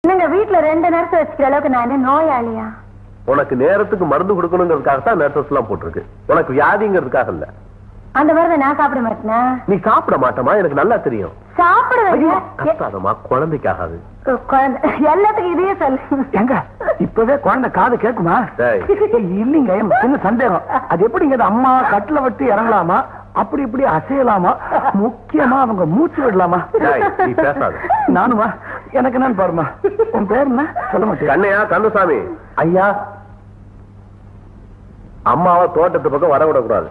நீங்க வீட்டுல 2 நேரத்தை வச்சுக்கிற அளவுக்கு நான் என்ன நோயாளியா? உனக்கு நேரத்துக்கு மருந்து கொடுக்கணுங்கிறதுக்காக தான் நர்சஸ் எல்லாம் போட்டிருக்கு. உனக்கு வியாதிங்கிறதுக்காக இல்ல. அந்த மருந்தை நான் சாப்பிட மாட்டேனா? நீ சாப்பிட மாட்டமா? எனக்கு நல்லா தெரியும். சாப்பிடுவேன். குழந்தைக்காகாது. எல்லாத்துக்கும் இதையே சொல்லு. எங்க இப்பவே குழந்தை காது கேக்குமா? இல்லீங்க, சின்ன சந்தேகம். அது எப்படிங்க அம்மா கட்டில விட்டு இறங்கலாமா, அப்படி இப்படி அசையலாமா, முக்கியமா அவங்க மூச்சு விடலாமா? நானுமா? எனக்கு என்னன்னு பாருமா. உன் பேர் என்ன சொல்ல மாட்டேன்? கண்ணையா கந்தசாமி ஐயா. அம்மாவை தோட்டத்து பக்கம் வரவிடக்கூடாது.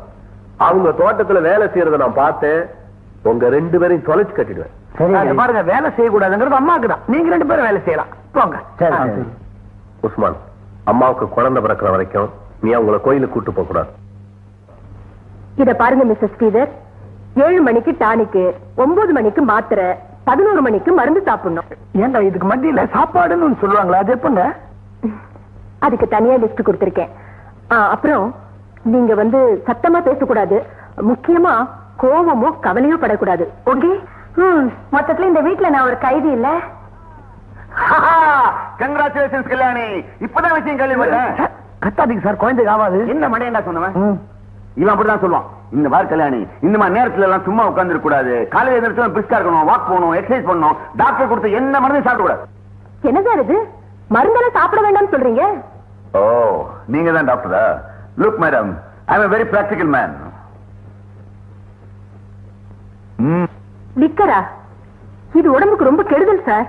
அவங்க தோட்டத்துல வேலை செய்யறத நான் பார்த்தேன். உங்க 2 பேரையும் தொலைச்சு கட்டிடுவேன். பாருங்க, வேலை செய்யக்கூடாதுங்கிறது அம்மாவுக்கு தான். நீங்க 2 பேரும் வேலை செய்யலாம். போங்க. உஸ்மான், அம்மாவுக்கு குழந்தை பிறக்கிற வரைக்கும் நீ அவங்கள கோயிலுக்கு கூட்டு போக கூடாது. இத பாருங்க மிஸ்ஸஸ் ஸ்ரீதர், 7 மணிக்கு டானிக்கு, 9 மணிக்கு மாத்திரை, 11 மணிக்கு மருந்து சாப்பிடணும். ஏங்க இதுக்கு மத்தியில சாப்பாடுன்னு சொல்லுவாங்களா? அது எப்பங்க? அதுக்கு தனியா லிஸ்ட் கொடுத்திருக்கேன். அப்புறம் நீங்க சத்தமா பேசக்கூடாது. முக்கியமா கோபமோ கவலையோ படக்கூடாது. ஓகே? மொத்தத்துல இந்த வீட்டுல நான் ஒரு கைதி இல்ல. கங்க்ராச்சுலேஷன்ஸ் கல்யாணி. இப்பதான் விஷயம் கேள்விப்பட்டேன். கத்தாதீங்க சார், குழந்தைக்கு ஆகாது. என்ன மடையண்டா சொன்னவன்? இவன் அப்படிதான் சொல்லுவான். இந்த மாதிரி கல்யாணி இந்த மாதிரி நேரத்துல எல்லாம் சும்மா உட்கார்ந்து கூடாது. காலையில எதிர்த்து பிரிஸ்கா இருக்கணும், வாக் போகணும், எக்ஸசைஸ் பண்ணணும். டாக்டர் கொடுத்து என்ன மருந்து சாப்பிட கூடாது. என்ன சார் இது? மருந்தெல்லாம் சாப்பிட வேண்டாம்னு சொல்றீங்க? ஓ, நீங்க தான் டாக்டரா? Look madam, I am a very practical man. லிக்கரா? இது உடம்புக்கு ரொம்ப கெடுதல் சார்.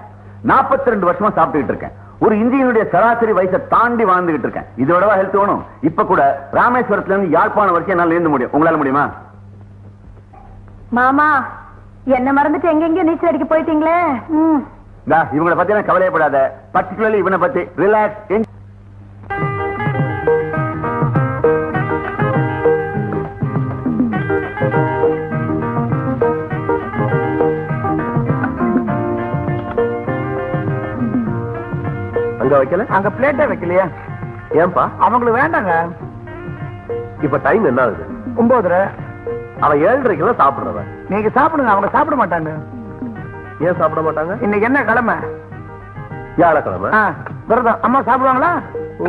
42 வருஷமா சாப்பிட்டுட்டு இருக்கேன். ஒரு இந்தியனுடைய சராசரி வயசை தாண்டி வாழ்ந்துகிட்டு இருக்கேன். இதோட ஹெல்த் வேணும். இப்ப கூட ராமேஸ்வரத்துல இருந்து யாழ்ப்பாணம் வரைக்கும் என்னால இருந்து முடியும். உங்களால முடியுமா? மாமா, என்ன மறந்துட்டு எங்கெங்க நீச்சல் அடிக்க போயிட்டீங்களே. இவங்களை பத்தி எல்லாம் கவலையப்படாத. பர்டிகுலர்லி இவனை பத்தி ரிலாக்ஸ். அங்க வைக்கல? அங்க பிளேட்டே வைக்கலையா? ஏன்பா? அவங்களுக்கு வேண்டாங்க. இப்ப டைம் என்ன ஆகுது? 9:30. அவன் 7:30 சாப்பிடுறவன். நீங்க சாப்பிடுங்க, அவங்க சாப்பிட மாட்டாங்க. ஏன் சாப்பிட மாட்டாங்க? இன்னைக்கு என்ன கிழமை? வியாழக்கிழமை. விரதம். அம்மா சாப்பிடுவாங்களா? ஓ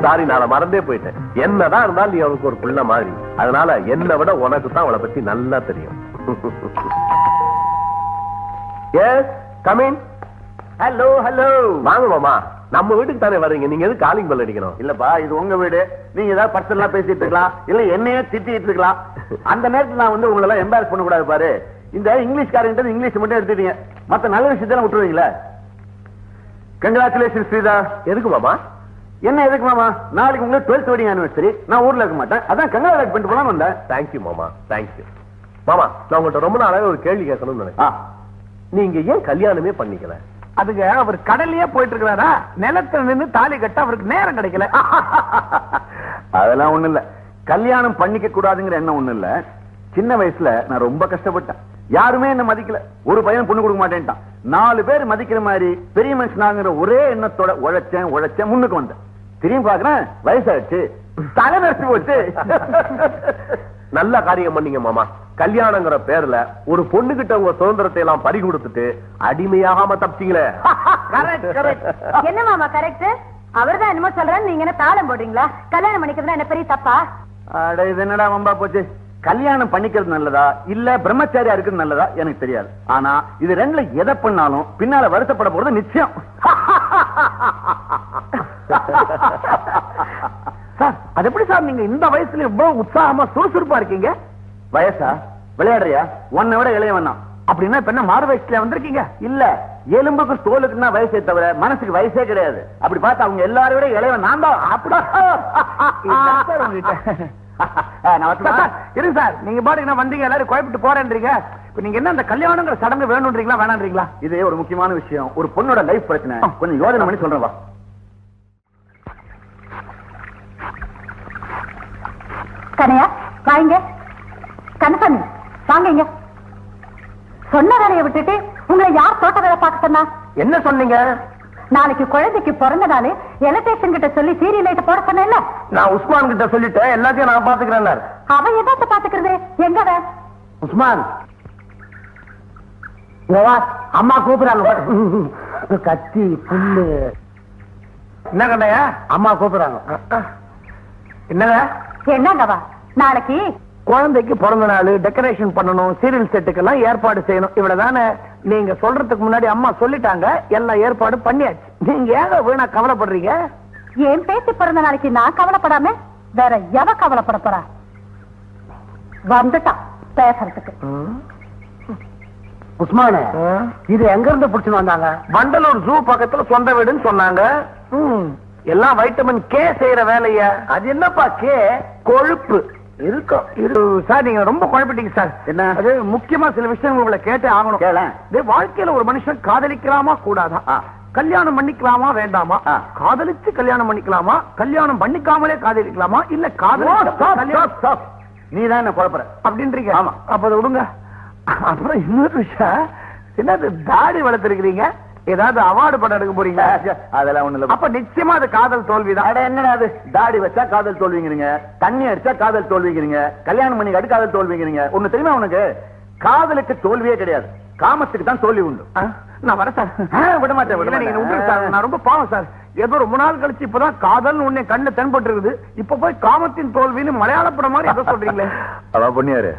சாரி, நான் மறந்தே போயிட்டேன். என்னதான் இருந்தாலும் நீ அவனுக்கு ஒரு புள்ள மாதிரி. அதனால என்னை விட உனக்கு தான் அவளை பத்தி நல்லா தெரியும். Yes, come in. Hello hello. வாங்க மாமா, நம்ம வீட்டுக்கு தானே வர்றீங்க. நீங்க எது காலிங் பெல் அடிக்கணும்? இல்லப்பா, இது உங்க வீடு. நீங்க ஏதாவது பர்சனலா பேசிட்டு இருக்கலாம், இல்ல என்னையே திட்டிட்டு இருக்கலாம். அந்த நேரத்துல நான் உங்களை எல்லாம் எம்பாரஸ் பண்ண கூடாது. பாரு, இந்த இங்கிலீஷ்காரங்க இங்கிலீஷ் மட்டும் எடுத்துட்டீங்க, மத்த நல்ல விஷயத்த விட்டுருவீங்களா? கங்க்ராச்சுலேஷன் ஸ்ரீதா. எதுக்கு மாமா? என்ன எதுக்கு மாமா? நாளைக்கு உங்களுக்கு 12th வெட்டிங் ஆனிவர்சரி. நான் ஊர்ல இருக்க மாட்டேன். அதான் கங்க்ராச்சுலேட் பண்ணிட்டு போலாம் வந்தேன். தேங்க்யூ மாமா, தேங்க்யூ. மாமா, நான் உங்கள்கிட்ட ரொம்ப நாளாவே ஒரு கேள்வி கேட்கணும்னு நினைக்கிறேன். நீங்க ஏன் கல்யாணமே பண்ணிக்கல? அதுக்கு அவர் கடலையே போயிட்டு இருக்கிறாரா? நிலத்துல நின்று தாலி கட்ட அவருக்கு நேரம் கிடைக்கல. அதெல்லாம் ஒண்ணு இல்ல. கல்யாணம் பண்ணிக்க கூடாதுங்கிற எண்ணம் ஒண்ணு இல்ல. சின்ன வயசுல நான் ரொம்ப கஷ்டப்பட்டேன். யாருமே என்ன மதிக்கல. ஒரு பையன் பொண்ணு கொடுக்க மாட்டேன்ட்டான். 4 பேர் மதிக்கிற மாதிரி பெரிய மனுஷனாங்கிற ஒரே எண்ணத்தோட உழைச்சேன் முன்னுக்கு வந்தேன். திரும்பி பாக்குறேன், வயசாச்சு, தலை நடிச்சு போச்சு. நல்ல காரியம் பண்ணீங்க மாமா. கல்யாணங்கிற பேர்ல ஒரு பொண்ணு கிட்ட உங்க சுதந்திரத்தை எல்லாம் பறி கொடுத்துட்டு அடிமையாகாம தப்பிச்சீங்களே. என்ன மாமா கரெக்ட்? அவர்தான் என்னமோ சொல்றாரு, நீங்க என்ன தாளம் போடுறீங்களா? கல்யாணம் பண்ணிக்கிறதுனா என்ன பெரிய தப்பா? அட, இது என்னடா வம்பா போச்சு. கல்யாணம் பண்ணிக்கிறது நல்லதா இல்ல பிரம்மச்சாரியா இருக்கிறது நல்லதா எனக்கு தெரியாது. ஆனா இது 2ல எதை பண்ணாலும் பின்னால வருத்தப்பட போறது நிச்சயம். சார், அது எப்படி சார் நீங்க இந்த வயசுல இவ்வளவு உற்சாகமா சுறுசுறுப்பா இருக்கீங்க? வயசா? விளையாடுறியா? உன்னை விட இளையவன் தான். அப்படின்னா இப்ப என்ன மாறு வயசுல வந்திருக்கீங்க? இல்ல, எலும்புக்கு தோலுக்கு தான் வயசே தவிர மனசுக்கு வயசே கிடையாது. அப்படி பார்த்தா அவங்க எல்லாரும் விட இளையவன் நான் தான். இருக்கு சார், நீங்க பாருங்க வந்தீங்க, எல்லாரும் குழப்பிட்டு போறேன்றீங்க. இப்ப நீங்க என்ன அந்த கல்யாணங்கிற சடங்கு வேணும்ன்றீங்களா வேணான்றீங்களா? இது ஒரு முக்கியமான விஷயம். ஒரு பொண்ணோட லைஃப் பிரச்சனை. கொஞ்சம் யோசனை பண்ணி சொல்றேன். வா கனையா, வாங்க. கண்ணசாமி, வாங்க. சொன்ன வேலையை விட்டுட்டு உங்களை யார் தோட்ட வேலை பார்க்க சொன்னா? என்ன சொன்னீங்க? நாளைக்கு குழந்தைக்கு பிறந்த நாள் எலக்ட்ரிஷியன் கிட்ட சொல்லி சீரியல் லைட் போட சொன்ன. நான் உஸ்மான் கிட்ட சொல்லிட்டேன், எல்லாத்தையும் நான் பாத்துக்கிறேன். அவன் எதாத்த பாத்துக்கிறது? எங்க உஸ்மான், அம்மா கூப்பிடுறாங்க. கத்தி புல்லு. என்ன கண்டையா? அம்மா கூப்பிடுறாங்க. என்னங்க? என்னங்கவா நாளைக்கு குழந்தைக்கு பிறந்த நாள், டெக்கரேஷன் பண்ணணும், சீரியல் செட்டுக்கெல்லாம் ஏற்பாடு செய்யணும். இவ்வளவுதானே. நீங்க சொல்றதுக்கு முன்னாடி அம்மா சொல்லிட்டாங்க, எல்லாம் ஏற்பாடு பண்ணியாச்சு. நீங்க ஏங்க வீணா கவலைப்படுறீங்க? என் பேத்தி பிறந்த நாளைக்கு நான் கவலைப்படாம வேற எவ கவலைப்பட போறா? வந்துட்டான் பேசுறதுக்கு. உஸ்மானே, இது எங்க இருந்து புடிச்சுன்னு வந்தாங்க? வண்டலூர் ஜூ பக்கத்துல சொந்த வீடுன்னு சொன்னாங்க. எல்லாம் வைட்டமின் கே செய்யற வேலையா? அது என்னப்பா கே? கொழுப்பு இருக்கும். சார் நீங்க ரொம்ப குழப்பிட்டீங்க சார். என்ன? அது முக்கியமா சில விஷயம் உங்களை கேட்டே ஆகணும். கேளேன். வாழ்க்கையில ஒரு மனுஷன் காதலிக்கலாமா கூடாதா, கல்யாணம் பண்ணிக்கலாமா வேண்டாமா, காதலிச்சு கல்யாணம் பண்ணிக்கலாமா, கல்யாணம் பண்ணிக்காமலே காதலிக்கலாமா, இல்ல காதல் நீ தான் என்ன குழப்பற அப்படின்றீங்க? ஆமா. அப்ப அதை விடுங்க. அப்புறம் இன்னொரு விஷயம், என்னது தாடி வளர்த்திருக்கிறீங்க? ஏதாவது அவார்டு படம் எடுக்க போறீங்க? அதெல்லாம் ஒண்ணு இல்ல. அப்ப நிச்சயமா அது காதல் தோல்விதான். என்னடா அது? தாடி வச்சா காதல் தோல்விங்கிறீங்க, தண்ணி அடிச்சா காதல் தோல்விங்கிறீங்க, கல்யாணம் பண்ணி காட்டி காதல் தோல்விங்கிறீங்க. ஒண்ணு தெரியுமா உனக்கு? காதலுக்கு தோல்வியே கிடையாது, காமத்துக்கு தான் தோல்வி உண்டு. நான் வரேன் சார். விட மாட்டேன், விட நீங்க விட்டுருங்க மாட்டேன். சார். நான் ரொம்ப பாவம் சார். ஏதோ ரொம்ப நாள் கழிச்சு இப்பதான் காதல் உன்னை கண்ணு தென்பட்டு இருக்குது. இப்ப போய் காமத்தின் தோல்வின்னு மலையாள படம் மாதிரி எதை சொல்றீங்களே? அதான் பண்ணியாரு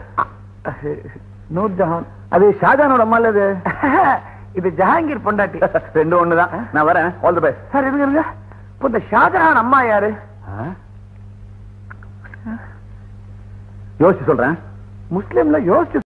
நூர்ஜஹான். அது ஷாஜானோட அம்மா இல்ல? இது ஜஹாங்கீர் பொண்டாட்டி. ரெண்டும் ஒண்ணுதான். நான் வரேன். All the best. சார் இருங்க. இப்ப இந்த ஷாஜஹான் அம்மா யாரு? யோசிச்சு சொல்றேன். முஸ்லிம்ல யோசிச்சு